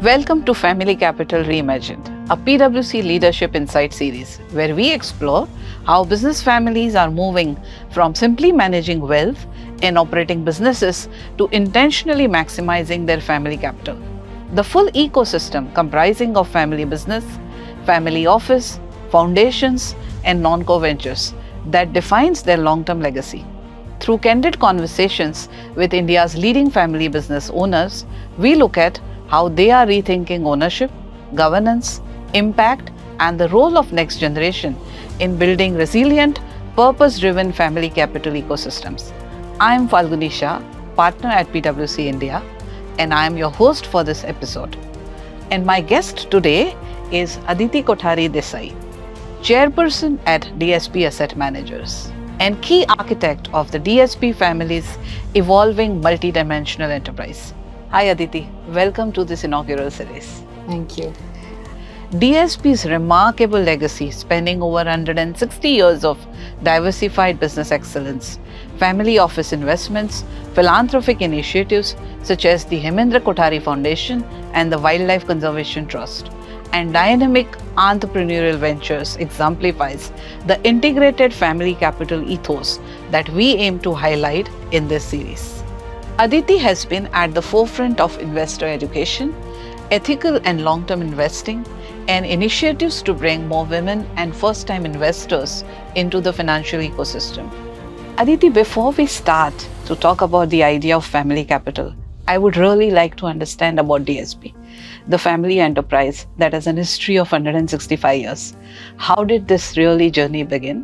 Welcome to Family Capital Reimagined, a PwC Leadership Insight series where we explore how business families are moving from simply managing wealth and operating businesses to intentionally maximizing their family capital. The full ecosystem comprising of family business, family office, foundations, and non-core ventures that defines their long-term legacy. Through candid conversations with India's leading family business owners, we look at how they are rethinking ownership, governance, impact, and the role of next generation in building resilient, purpose-driven family capital ecosystems. I am Falguni Shah, partner at PwC India, and I am your host for this episode. And my guest today is Aditi Kothari Desai, chairperson at DSP Asset Managers and key architect of the DSP family's evolving multidimensional enterprise. Hi Aditi, welcome to this inaugural series. Thank you. DSP's remarkable legacy, spanning over 160 years of diversified business excellence, family office investments, philanthropic initiatives such as the Hemendra Kothari Foundation and the Wildlife Conservation Trust, and dynamic entrepreneurial ventures exemplifies the integrated family capital ethos that we aim to highlight in this series. Aditi has been at the forefront of investor education, ethical and long-term investing, and initiatives to bring more women and first-time investors into the financial ecosystem. Aditi, before we start to talk about the idea of family capital, I would really like to understand about DSP, the family enterprise that has an history of 165 years. How did this really journey begin?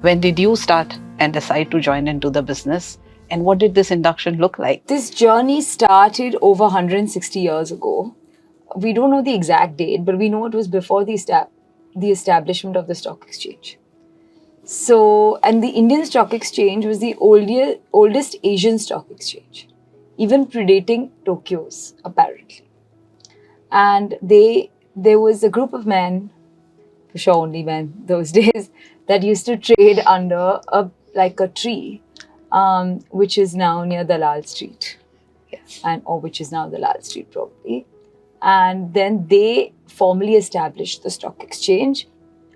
When did you start and decide to join into the business? And what did this induction look like? This journey started over 160 years ago. We don't know the exact date, but we know it was before the establishment of the stock exchange. So, and the Indian Stock Exchange was the oldest Asian stock exchange, even predating Tokyo's, apparently. And there was a group of men, for sure only men those days, that used to trade under a tree, which is now near Dalal Street, Yes. or which is now Dalal Street probably. And then they formally established the stock exchange.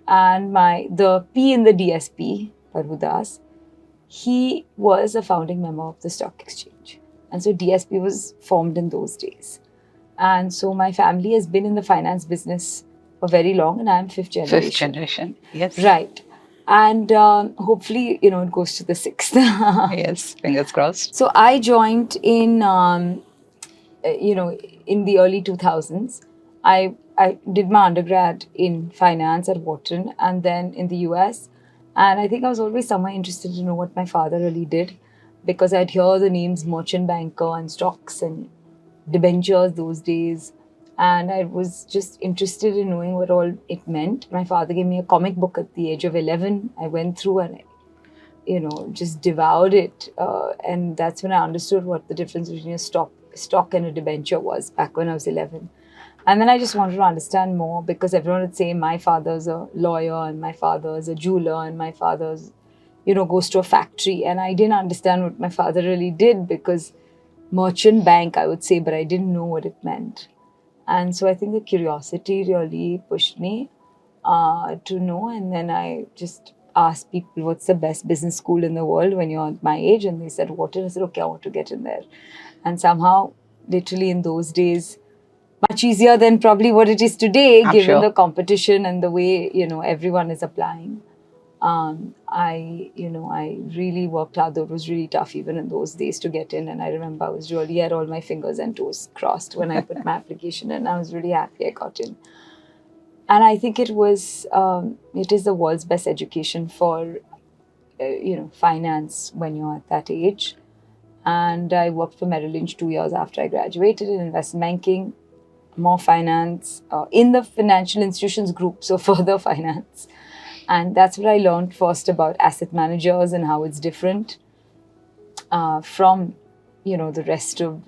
And the P in the DSP, Prabhudas, he was a founding member of the stock exchange. And so DSP was formed in those days. And so my family has been in the finance business for very long, and I'm fifth generation. Fifth generation, yes. Right. And hopefully, it goes to the sixth. Yes, fingers crossed. So I joined in, in the early 2000s. I did my undergrad in finance at Wharton and then in the US. And I think I was always somewhat interested to know what my father really did, because I'd hear the names merchant banker and stocks and debentures those days. And I was just interested in knowing what all it meant. My father gave me a comic book at the age of 11. I went through and just devoured it. And that's when I understood what the difference between a stock and a debenture was back when I was 11. And then I just wanted to understand more, because everyone would say my father's a lawyer and my father's a jeweler and my father's, goes to a factory. And I didn't understand what my father really did, because merchant bank, I would say, but I didn't know what it meant. And so I think the curiosity really pushed me to know. And then I just asked people, what's the best business school in the world when you're my age? And they said, Wharton. I said, okay, I want to get in there. And somehow, literally in those days, much easier than probably what it is today, given the competition and the way, everyone is applying. I really worked hard, though it was really tough even in those days to get in. And I remember I had all my fingers and toes crossed when I put my application in. I was really happy I got in. And I think it is the world's best education for, finance when you're at that age. And I worked for Merrill Lynch 2 years after I graduated in investment banking, more finance, in the financial institutions group, so further finance. And that's what I learned first about asset managers and how it's different from, the rest of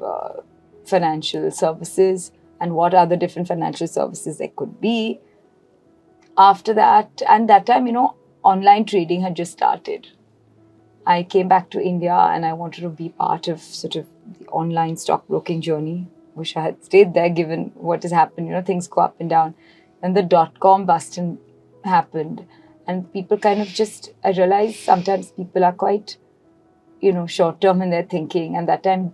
financial services, and what are the different financial services there could be. After that, and that time, online trading had just started. I came back to India and I wanted to be part of sort of the online stockbroking journey. wish I had stayed there given what has happened. Things go up and down. And the dot-com bust happened. And people kind of I realized sometimes people are quite, short-term in their thinking. And that time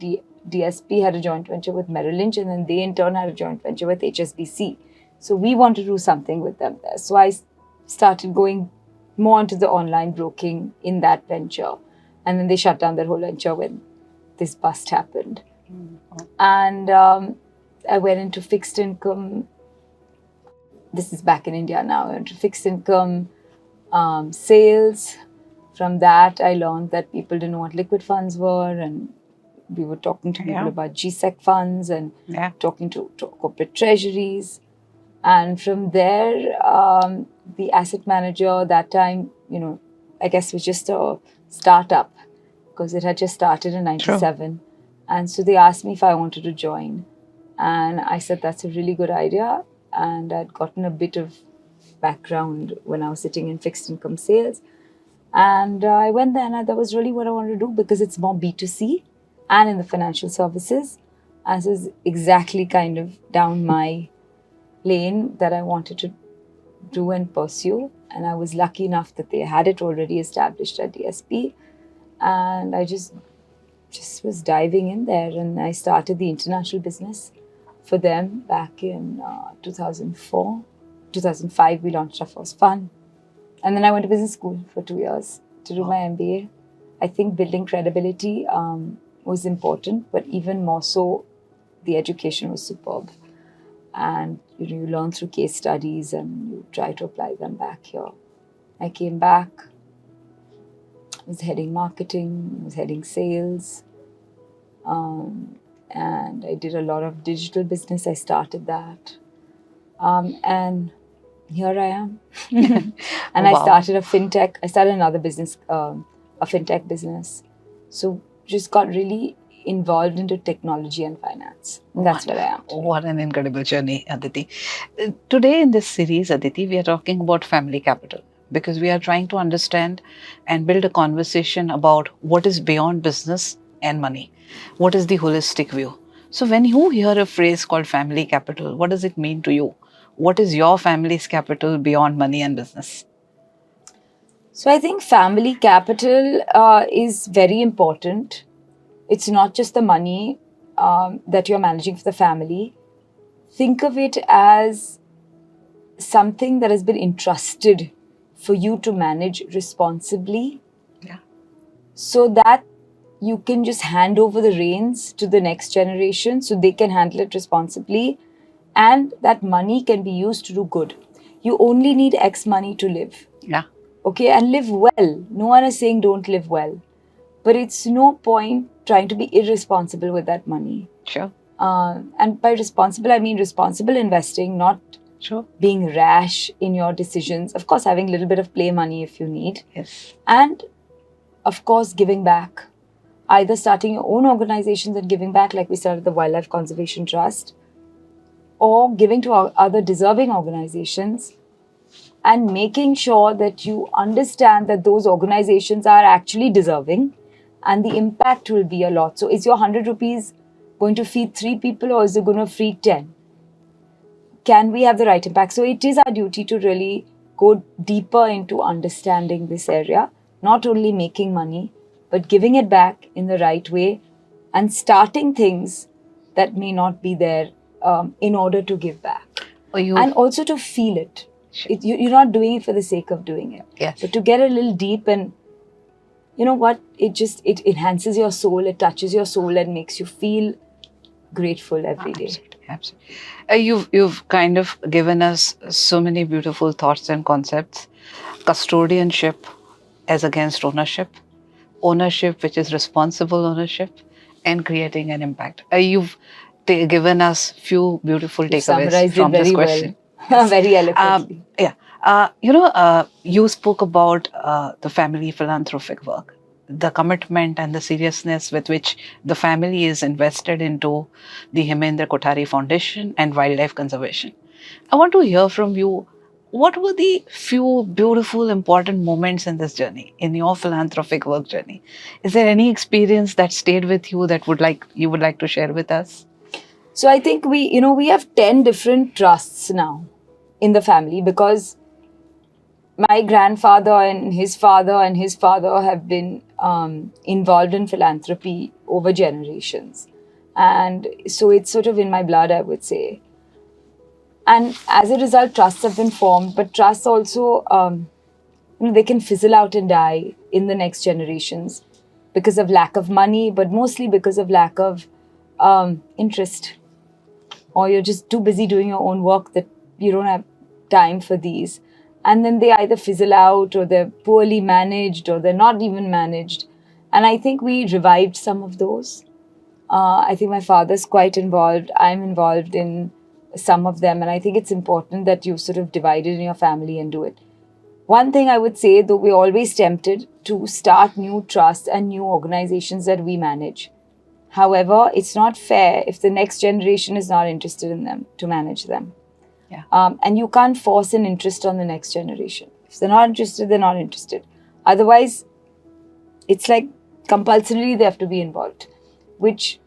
DSP had a joint venture with Merrill Lynch, and then they in turn had a joint venture with HSBC. So we want to do something with them there. So I started going more into the online broking in that venture. And then they shut down their whole venture when this bust happened. And I went into fixed income. This is back in India now. I went to fixed income sales. From that, I learned that people didn't know what liquid funds were, and we were talking to people about GSEC funds and talking to corporate treasuries. And from there, the asset manager that time, I guess was just a startup because it had just started in 97. True. And so they asked me if I wanted to join. And I said, that's a really good idea. And I'd gotten a bit of background when I was sitting in fixed income sales. And I went there, and that was really what I wanted to do because it's more B2C and in the financial services. And so it's exactly kind of down my lane that I wanted to do and pursue. And I was lucky enough that they had it already established at DSP. And I just was diving in there, and I started the international business for them back in 2004. 2005, we launched our first fund. And then I went to business school for 2 years to do my MBA. I think building credibility was important, but even more so, the education was superb. And you learn through case studies and you try to apply them back here. I came back, I was heading marketing, I was heading sales, and I did a lot of digital business. I started that. And here I am. And I started a fintech. I started another business, a fintech business. So just got really involved into technology and finance. And that's where I am today. What an incredible journey, Aditi. Today in this series, Aditi, we are talking about family capital because we are trying to understand and build a conversation about what is beyond business and money. What is the holistic view? So when you hear a phrase called family capital, what does it mean to you? What is your family's capital beyond money and business? So I think family capital is very important. It's not just the money that you're managing for the family. Think of it as something that has been entrusted for you to manage responsibly. Yeah. So that you can just hand over the reins to the next generation so they can handle it responsibly. And that money can be used to do good. You only need X money to live. Yeah. Okay, and live well. No one is saying don't live well. But it's no point trying to be irresponsible with that money. Sure. And by responsible, I mean responsible investing, not being rash in your decisions. Of course, having a little bit of play money if you need. Yes. And of course, giving back. Either starting your own organizations and giving back, like we started the Wildlife Conservation Trust, or giving to other deserving organizations and making sure that you understand that those organizations are actually deserving and the impact will be a lot. So is your 100 rupees going to feed 3 people or is it going to feed 10? Can we have the right impact? So it is our duty to really go deeper into understanding this area, not only making money, but giving it back in the right way and starting things that may not be there in order to give back. And also to feel it. Sure. You're not doing it for the sake of doing it. Yes. But to get a little deep and, you know what, it enhances your soul, it touches your soul and makes you feel grateful every day. Absolutely. You've kind of given us so many beautiful thoughts and concepts. Custodianship as against ownership. Ownership which is responsible ownership and creating an impact. You've given us few beautiful takeaways from this question. Well. Very eloquently. You spoke about the family philanthropic work, the commitment and the seriousness with which the family is invested into the Hemendra Kothari Foundation and wildlife conservation. I want to hear from you, what were the few beautiful, important moments in this journey, in your philanthropic work journey? Is there any experience that stayed with you that you would like to share with us? So I think we have 10 different trusts now in the family, because my grandfather and his father have been involved in philanthropy over generations. And so it's sort of in my blood, I would say. And as a result, trusts have been formed, but trusts also, they can fizzle out and die in the next generations because of lack of money, but mostly because of lack of interest, or you're just too busy doing your own work that you don't have time for these. And then they either fizzle out, or they're poorly managed, or they're not even managed. And I think we revived some of those. I think my father's quite involved. I'm involved in some of them. And I think it's important that you sort of divide it in your family and do it. One thing I would say, though, we're always tempted to start new trusts and new organizations that we manage. However, it's not fair if the next generation is not interested in them to manage them. Yeah. And you can't force an interest on the next generation. If they're not interested, they're not interested. Otherwise, it's like compulsorily they have to be involved, which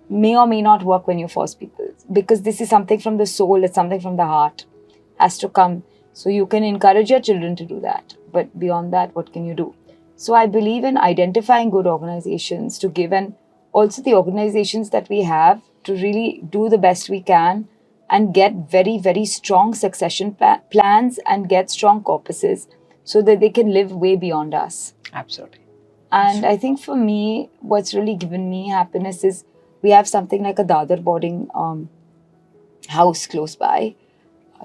may or may not work when you force people, because this is something from the soul, it's something from the heart, has to come. So you can encourage your children to do that. But beyond that, what can you do? So I believe in identifying good organizations to give, and also the organizations that we have to really do the best we can and get very, very strong succession plans and get strong corpuses so that they can live way beyond us. Absolutely. And I think for me, what's really given me happiness is we have something like a Dadar boarding house close by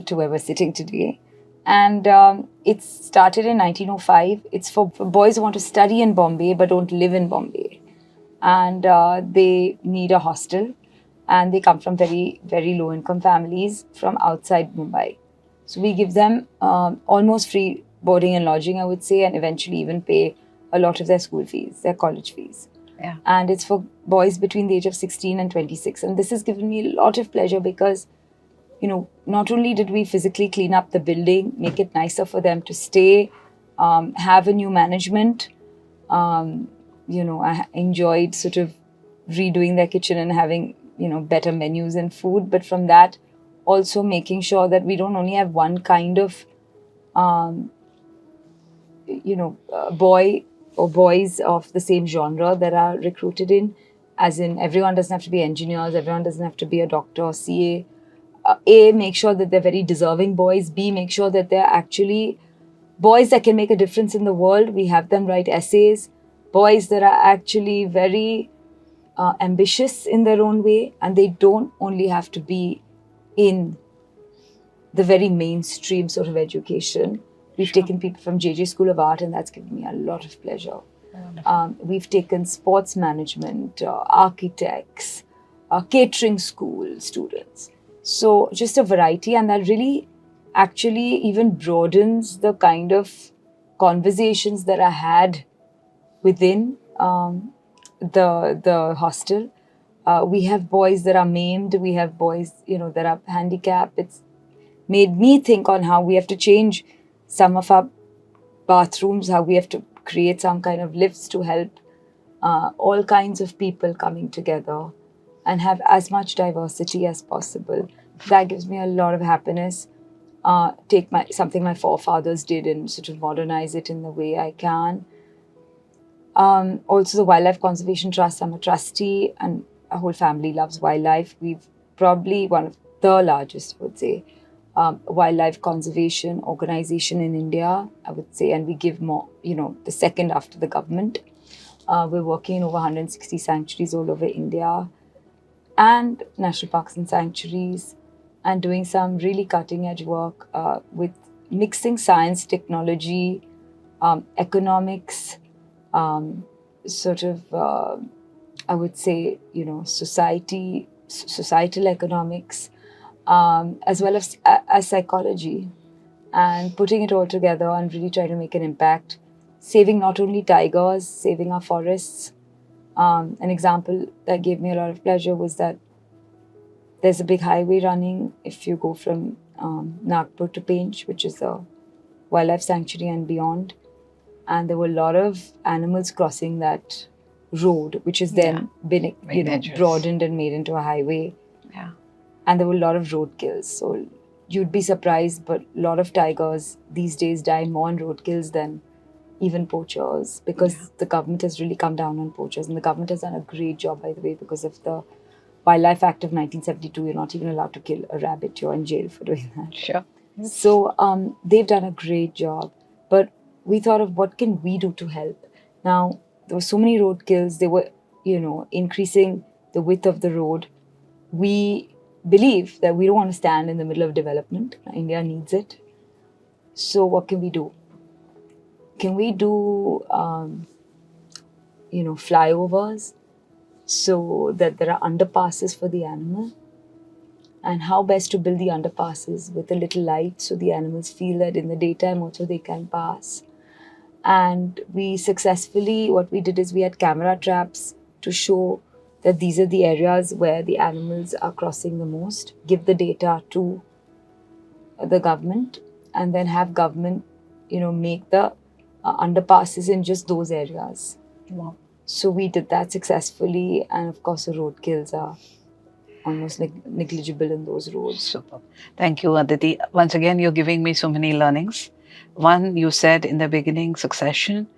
to where we're sitting today. And it started in 1905. It's for boys who want to study in Bombay but don't live in Bombay. And they need a hostel. And they come from very, very low income families from outside Mumbai. So we give them almost free boarding and lodging, I would say, and eventually even pay a lot of their school fees, their college fees. Yeah. And it's for boys between the age of 16 and 26. And this has given me a lot of pleasure because, not only did we physically clean up the building, make it nicer for them to stay, have a new management, I enjoyed sort of redoing their kitchen and having, better menus and food. But from that, also making sure that we don't only have one kind of, boy or boys of the same genre that are recruited in, as in everyone doesn't have to be engineers, everyone doesn't have to be a doctor or CA. A, make sure that they're very deserving boys. B, make sure that they're actually boys that can make a difference in the world. We have them write essays. Boys that are actually very ambitious in their own way, and they don't only have to be in the very mainstream sort of education. We've taken people from JJ School of Art, and that's given me a lot of pleasure. We've taken sports management, architects, catering school students. So just a variety, and that really actually even broadens the kind of conversations that are had within the hostel. We have boys that are maimed, we have boys, that are handicapped. It's made me think on how we have to change some of our bathrooms, how we have to create some kind of lifts to help all kinds of people coming together and have as much diversity as possible. That gives me a lot of happiness. Take something my forefathers did and sort of modernize it in the way I can. Also the Wildlife Conservation Trust, I'm a trustee, and our whole family loves wildlife. We've probably one of the largest, I would say, wildlife conservation organization in India, I would say, and we give more, the second after the government. We're working in over 160 sanctuaries all over India and national parks and sanctuaries, and doing some really cutting edge work with mixing science, technology, economics, sort of, I would say, societal economics, as well as psychology, and putting it all together and really trying to make an impact, saving not only tigers, saving our forests. An example that gave me a lot of pleasure was that there's a big highway running if you go from Nagpur to Pench, which is a wildlife sanctuary and beyond. And there were a lot of animals crossing that road, which has then been broadened and made into a highway. Yeah. and there were a lot of roadkills. So you'd be surprised, but a lot of tigers these days die more in roadkills than even poachers, because Yeah. the government has really come down on poachers, and the government has done a great job, by the way, because of the Wildlife Act of 1972. You're not even allowed to kill a rabbit. You're in jail for doing that. Sure. So they've done a great job. But we thought of what can we do to help. Now, there were so many road kills. They were, increasing the width of the road. We believe that we don't want to stand in the middle of development. India needs it. So what can we do? Can we do, flyovers so that there are underpasses for the animal? And how best to build the underpasses with a little light so the animals feel that in the daytime also they can pass. And we successfully, what we did is we had camera traps to show that these are the areas where the animals are crossing the most, give the data to the government, and then have government, make the underpasses in just those areas. Wow. So we did that successfully, and of course the road kills are almost negligible in those roads. Super. Thank you, Aditi. Once again, you're giving me so many learnings. One, you said in the beginning, succession.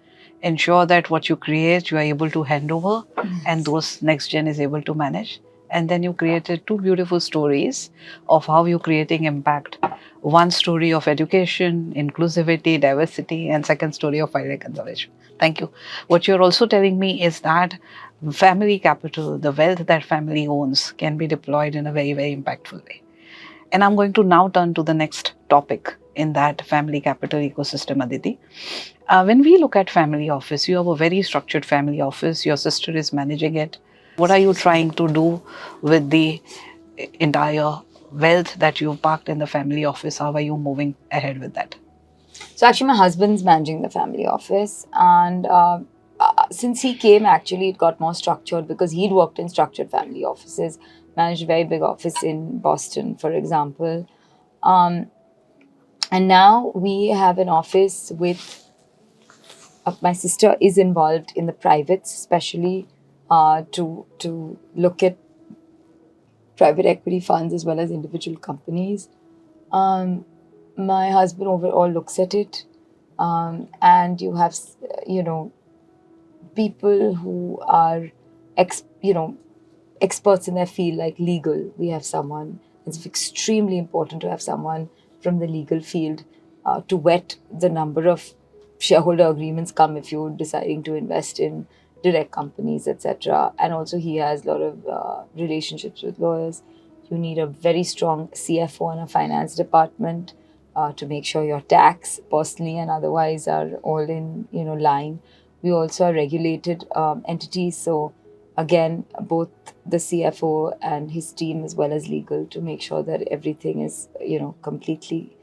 Ensure that what you create, you are able to hand over, and those next gen is able to manage. And then you created two beautiful stories of how you're creating impact. One story of education, inclusivity, diversity, and second story of wildlife conservation. Thank you. What you're also telling me is that family capital, the wealth that family owns, can be deployed in a very, very impactful way. And I'm going to now turn to the next topic in that family capital ecosystem, Aditi. When we look at family office, you have a very structured family office. Your sister is managing it. What are you trying to do with the entire wealth that you've parked in the family office? How are you moving ahead with that? So actually, my husband's managing the family office, and since he came, actually, it got more structured because he'd worked in structured family offices, managed a very big office in Boston, for example, and now we have an office with. My sister is involved in the privates, especially to look at private equity funds as well as individual companies. My husband overall looks at it, and you have people who are experts in their field, like legal. We have someone. It's extremely important to have someone from the legal field to vet the number of shareholder agreements come if you're deciding to invest in direct companies, etc. And also he has a lot of relationships with lawyers. You need a very strong CFO and a finance department to make sure your tax, personally and otherwise, are all in line. We also are regulated entities, so again, both the CFO and his team as well as legal to make sure that everything is completely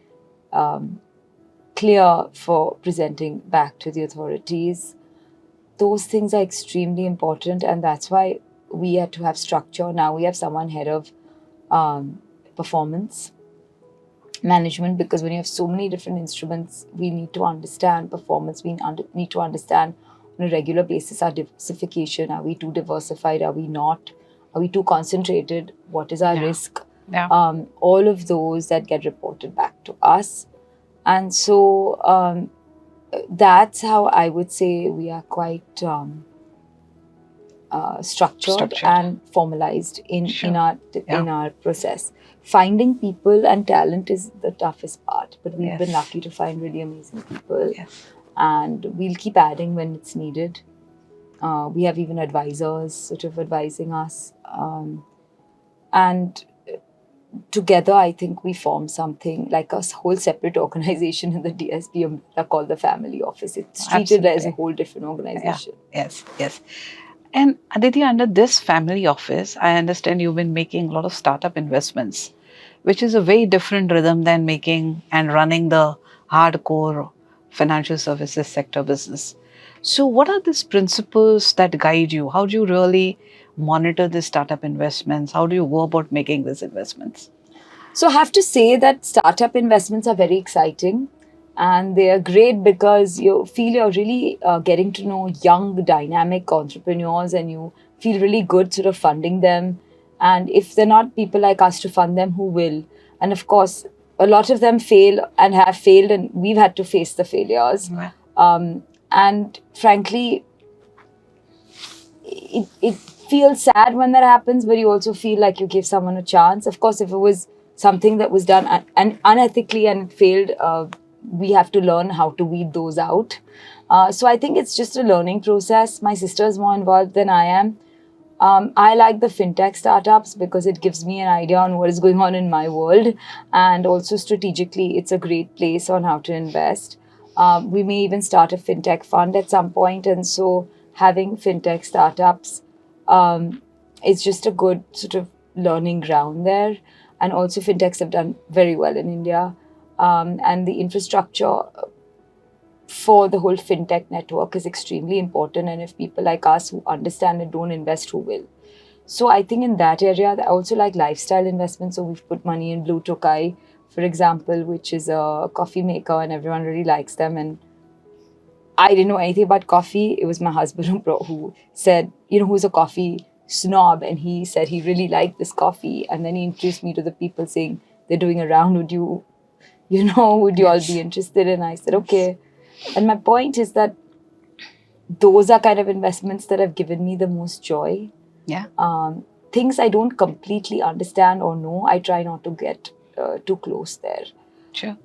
clear for presenting back to the authorities. Those things are extremely important, and that's why we had to have structure. Now we have someone head of performance management, because when you have so many different instruments, we need to understand performance. We need to understand on a regular basis our diversification. Are we too diversified? Are we not? Are we too concentrated? What is our risk? Yeah. All of those that get reported back to us. And so that's how I would say we are quite structured and formalized in our process. Finding people and talent is the toughest part, but we've been lucky to find really amazing people, and we'll keep adding when it's needed. We have even advisors sort of advising us, and together, I think we form something like a whole separate organization in the DSP umbrella called the Family Office. It's treated as a whole different organization. Yeah. Yes. And Aditi, under this family office, I understand you've been making a lot of startup investments, which is a very different rhythm than making and running the hardcore financial services sector business. So what are these principles that guide you? How do you really monitor the startup investments? How do you go about making these investments? So I have to say that startup investments are very exciting, and they are great because you feel you're really getting to know young, dynamic entrepreneurs, and you feel really good sort of funding them And if they're not people like us to fund them, who will? And of course, a lot of them fail and have failed, and we've had to face the failures. And frankly, it feels sad when that happens, but you also feel like you give someone a chance. Of course, if it was something that was done unethically and it failed, we have to learn how to weed those out. So I think it's just a learning process. My sister is more involved than I am. I like the fintech startups because it gives me an idea on what is going on in my world, and also strategically, it's a great place on how to invest. We may even start a fintech fund at some point, and so having fintech startups is just a good sort of learning ground there. And also, fintechs have done very well in India, and the infrastructure for the whole fintech network is extremely important. And if people like us who understand and don't invest, who will? So I think in that area, I also like lifestyle investments. So we've put money in Blue Tokai, for example, which is a coffee maker, and everyone really likes them. And I didn't know anything about coffee. It was my husband who said, who's a coffee snob, and he said he really liked this coffee. And then he introduced me to the people saying they're doing a round. Would you all be interested? And I said, okay. And my point is that those are kind of investments that have given me the most joy. Yeah. Things I don't completely understand or know, I try not to get too close there. Sure.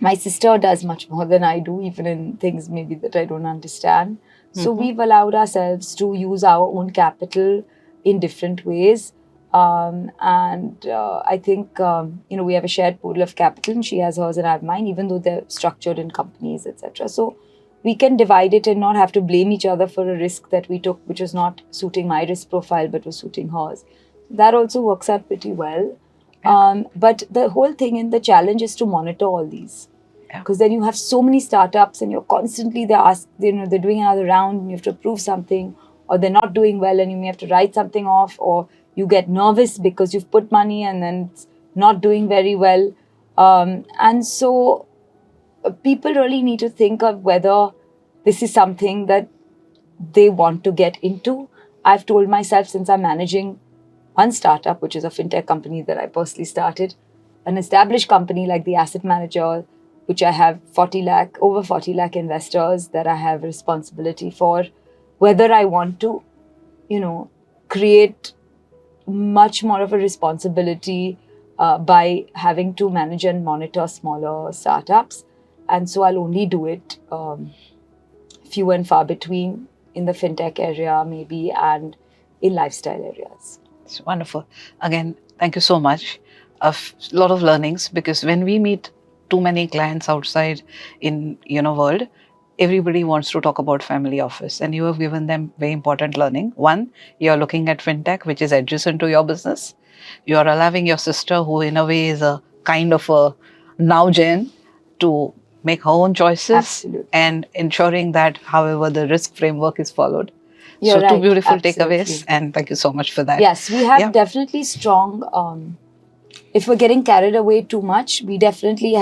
My sister does much more than I do, even in things maybe that I don't understand. So we've allowed ourselves to use our own capital in different ways. I think, we have a shared pool of capital, and she has hers and I have mine, even though they're structured in companies, etc. So we can divide it and not have to blame each other for a risk that we took, which was not suiting my risk profile, but was suiting hers. That also works out pretty well. But the whole thing and the challenge is to monitor all these. Because then you have so many startups and you're constantly, they're doing another round and you have to approve something, or they're not doing well and you may have to write something off, or you get nervous because you've put money and then it's not doing very well. And so people really need to think of whether this is something that they want to get into. I've told myself, since I'm managing one startup, which is a fintech company that I personally started, an established company like the asset manager, which I have over 40 lakh investors that I have responsibility for, whether I want to, create much more of a responsibility by having to manage and monitor smaller startups. And so I'll only do it few and far between in the fintech area maybe, and in lifestyle areas. It's wonderful. Again, thank you so much. A lot of learnings, because when we meet too many clients outside in world, everybody wants to talk about family office, and you have given them very important learning. One, you're looking at fintech, which is adjacent to your business. You are allowing your sister, who in a way is a kind of a now gen, to make her own choices. Absolutely. And ensuring that however the risk framework is followed. You're so two right. beautiful Absolutely. takeaways, and thank you so much for that. Yes, we have definitely strong, if we're getting carried away too much, we definitely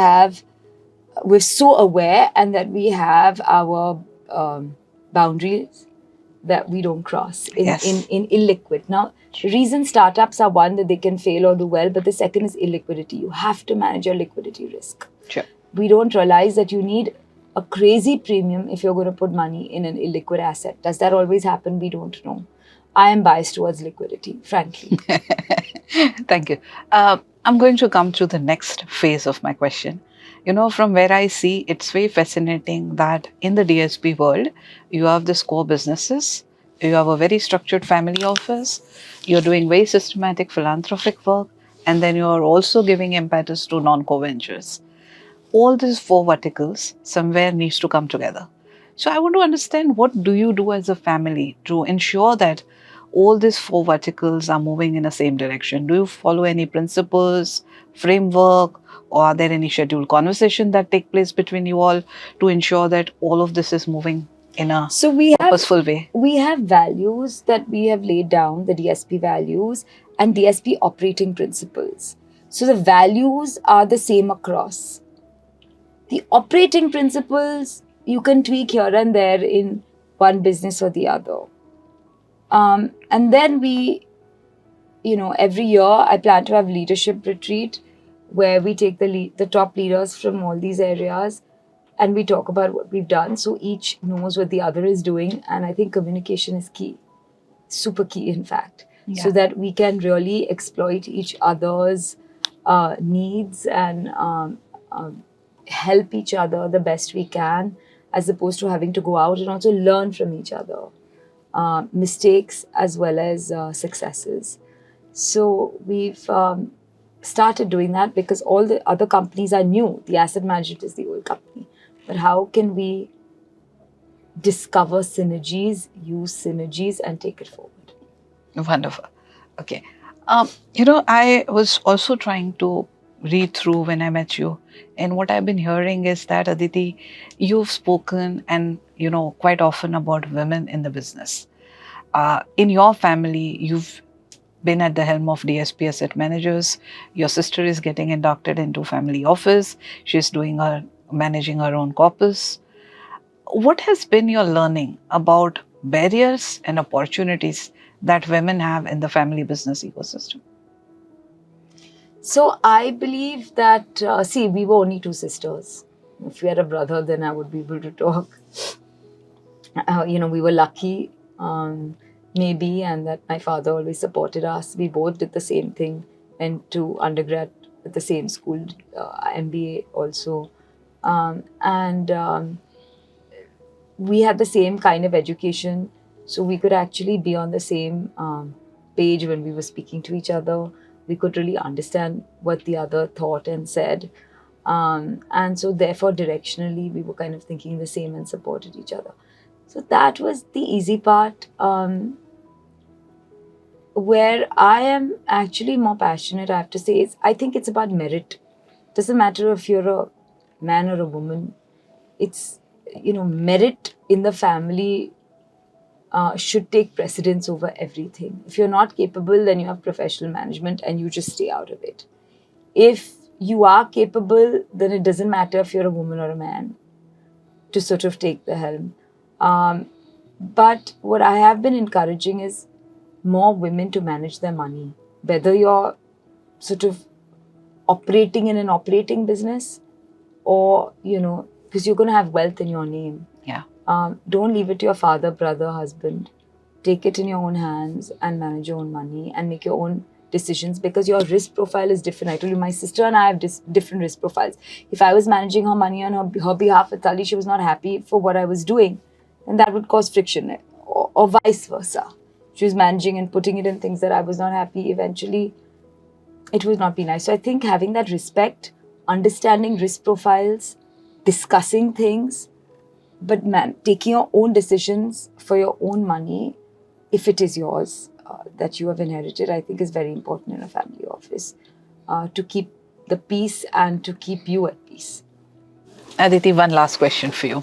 we're so aware, and that we have our boundaries that we don't cross in illiquid. Now, the reason startups are, one, that they can fail or do well, but the second is illiquidity. You have to manage your liquidity risk. Sure. We don't realize that you need a crazy premium if you're going to put money in an illiquid asset. Does that always happen? We don't know. I am biased towards liquidity, frankly. Thank you. I'm going to come to the next phase of my question. From where I see, it's very fascinating that in the DSP world, you have this core businesses, you have a very structured family office, you're doing very systematic philanthropic work, and then you're also giving impetus to non-core ventures. All these four verticals somewhere needs to come together. So I want to understand, what do you do as a family to ensure that all these four verticals are moving in the same direction? Do you follow any principles, framework, or are there any scheduled conversation that take place between you all to ensure that all of this is moving in a purposeful way? We have values that we have laid down, the DSP values and DSP operating principles. So the values are the same across. The operating principles you can tweak here and there in one business or the other. And then we every year I plan to have leadership retreat where we take the top leaders from all these areas and we talk about what we've done. So each knows what the other is doing. And I think communication is key, super key, in fact, so Yeah. that we can really exploit each other's needs and help each other the best we can, as opposed to having to go out and also learn from each other, mistakes as well as successes. So we've started doing that because all the other companies are new. The asset management is the old company. But how can we discover synergies, use synergies, and take it forward? Wonderful. Okay. I was also trying to read through when I met you, and what I've been hearing is that, Aditi, you've spoken and quite often about women in the business. In your family, you've been at the helm of DSP Asset Managers. Your sister is getting inducted into family office. She's managing her own corpus. What has been your learning about barriers and opportunities that women have in the family business ecosystem? So I believe that, we were only two sisters. If we had a brother, then I would be able to talk. We were lucky, maybe, and that my father always supported us. We both did the same thing, went to undergrad at the same school, MBA also. And we had the same kind of education, so we could actually be on the same page when we were speaking to each other. We could really understand what the other thought and said. And so therefore, directionally, we were kind of thinking the same and supported each other. So that was the easy part. Where I am actually more passionate, I have to say, is I think it's about merit. Doesn't matter if you're a man or a woman. It's, merit in the family should take precedence over everything. If you're not capable, then you have professional management and you just stay out of it. If you are capable, then it doesn't matter if you're a woman or a man to sort of take the helm. But what I have been encouraging is more women to manage their money, whether you're sort of operating in an operating business or, because you're going to have wealth in your name. Yeah. Don't leave it to your father, brother, husband. Take it in your own hands and manage your own money and make your own decisions, because your risk profile is different. I told you, my sister and I have different risk profiles. If I was managing her money on her behalf with Tali, she was not happy for what I was doing, and that would cause friction, or vice versa. She was managing and putting it in things that I was not happy. Eventually, it would not be nice. So I think having that respect, understanding risk profiles, discussing things, but taking your own decisions for your own money, if it is yours, that you have inherited, I think is very important in a family office, to keep the peace and to keep you at peace. Aditi, one last question for you.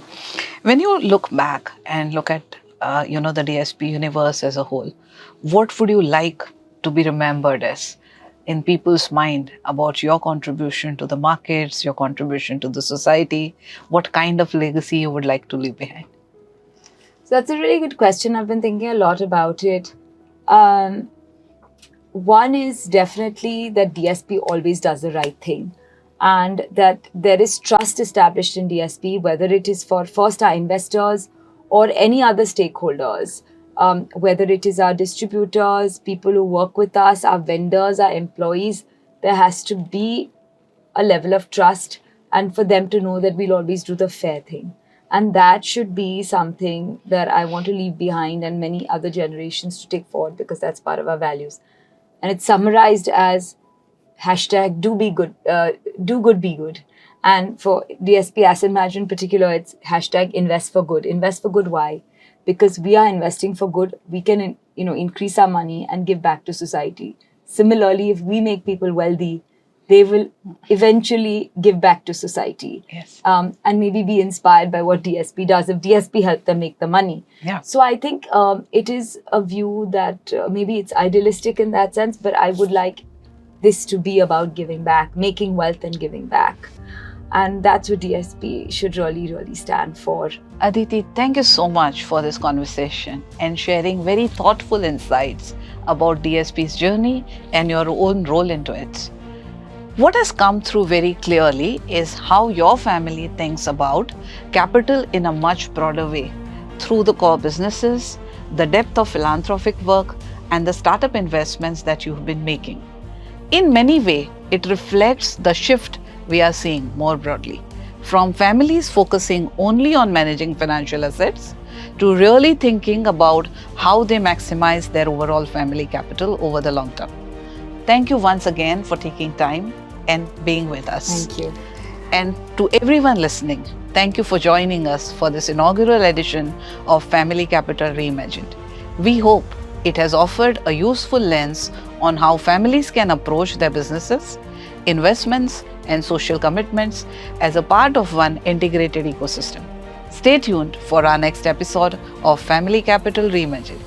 When you look back and look at the DSP universe as a whole, what would you like to be remembered as in people's mind about your contribution to the markets, your contribution to the society? What kind of legacy you would like to leave behind? So that's a really good question. I've been thinking a lot about it. One is definitely that DSP always does the right thing, and that there is trust established in DSP, whether it is for first our investors or any other stakeholders, whether it is our distributors, people who work with us, our vendors, our employees. There has to be a level of trust, and for them to know that we'll always do the fair thing. And that should be something that I want to leave behind and many other generations to take forward, because that's part of our values. And it's summarized as hashtag do be good, do good, be good. And for DSP Asset Management in particular, it's hashtag invest for good. Invest for good, why? Because we are investing for good. We can, increase our money and give back to society. Similarly, if we make people wealthy, they will eventually give back to society. Yes. And maybe be inspired by what DSP does if DSP helped them make the money. Yeah. So I think it is a view that maybe it's idealistic in that sense, but I would like this to be about giving back, making wealth and giving back. And that's what DSP should really stand for. Aditi, thank you so much for this conversation and sharing very thoughtful insights about DSP's journey and your own role into it. What has come through very clearly is how your family thinks about capital in a much broader way through the core businesses, the depth of philanthropic work, and the startup investments that you've been making. In many ways, it reflects the shift we are seeing more broadly, from families focusing only on managing financial assets to really thinking about how they maximize their overall family capital over the long term. Thank you once again for taking time and being with us. Thank you. And to everyone listening, thank you for joining us for this inaugural edition of Family Capital Reimagined. We hope it has offered a useful lens on how families can approach their businesses, investments, and social commitments as a part of one integrated ecosystem. Stay tuned for our next episode of Family Capital Reimagined.